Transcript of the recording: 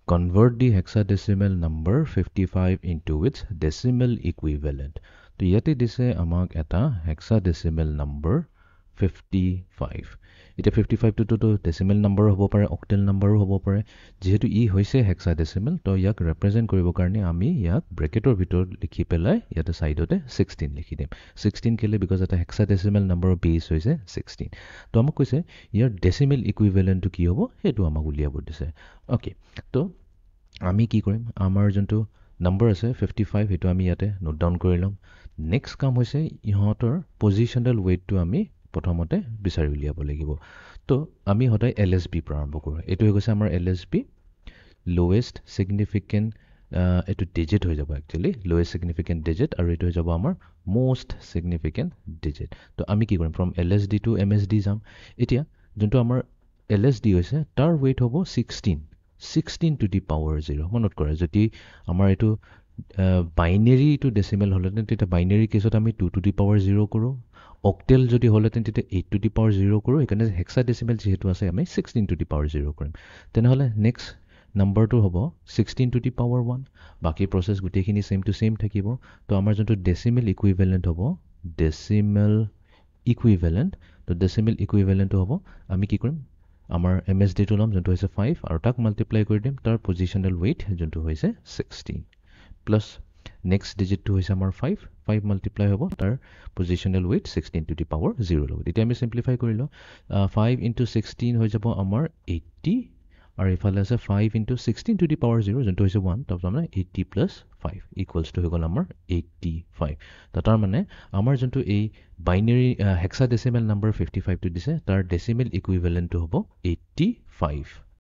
convert the hexadecimal number 55 into its decimal equivalent. So yate dise amak eta hexadecimal number 55. Ita 55 to decimal number hobo pare, octal number hobo pare. Jehetu e hoise hexadecimal, to yak represent koribo karne ami yak bracketor bhitor likhi pelai yate side ote 16 likhi dem. 16 kele because eta hexadecimal number base hoise 16. To amak koise yar decimal equivalent to ki hobo hetu amak uliabo dise. Okay. To ami ki korim amar jonto number ase 55 hetu ami yate note down korilom. Next kam hoise ihotor positional weight to ami প্ৰথমতে বিচাৰি উলিয়াব লাগিব তো আমি হদাই LSB আৰম্ভ কৰো এটো হৈছে আমাৰ এলএসবি লোৱেষ্ট সিগনিফিকেন্ট এটো ডিজিট হৈ যাব একচুয়ালি লোৱেষ্ট সিগনিফিকেন্ট ডিজিট আৰু এটো হৈ যাব আমাৰ মোষ্ট সিগনিফিকেন্ট ডিজিট তো আমি কি কৰিম ফ্ৰম এলএসডি টু এমএসডি যাম এতিয়া যোনটো আমাৰ এলএসডি হৈছে তাৰ weight হ'ব 16 to the power 0 মনত কৰা যদি আমাৰ এটো বাইনাৰি টু ডেসিমেল হলতেন তেতিয়া বাইনাৰি কেছত আমি 2 to the power 0 কৰো octal যদি হলতেন তেতিয়া 8 to the power 0 কৰো এখানে হেক্সাডেসিমেল যেহেতু আছে আমি 16 to the power 0 কৰিম তেনেহলে নেক্সট নাম্বাৰটো হ'ব 16 to the power 1 বাকি প্ৰসেস গুটেখিনি সেম টু সেম থাকিব তো আমাৰ যোনটো ডেসিমেল ইকুইভ্যালেন্ট হ'ব ডেসিমেল ইকুইভ্যালেন্ট তো ডেসিমেল ইকুইভ্যালেন্ট হ'ব আমি কি কৰিম আমাৰ এমএসডি টো লম যোনটো হৈছে 5 আৰু তাক মাল্টিপ্লাই কৰি দিম তাৰ পজিশনাল weight যোনটো হৈছে 16 plus next digit to hoise amar 5 multiply hobo tar positional weight 16 to the power 0 logo ite ami simplify korilo 5 into 16 hoy jabo amar 80 aru ifale ase 5 into 16 to the power 0 jonto hoise 1 tab amra 80 plus 5 equals to hogol amar 85 tar mane amar jonto ei binary hexadecimal number 55 to dise tar decimal equivalent to hobo 85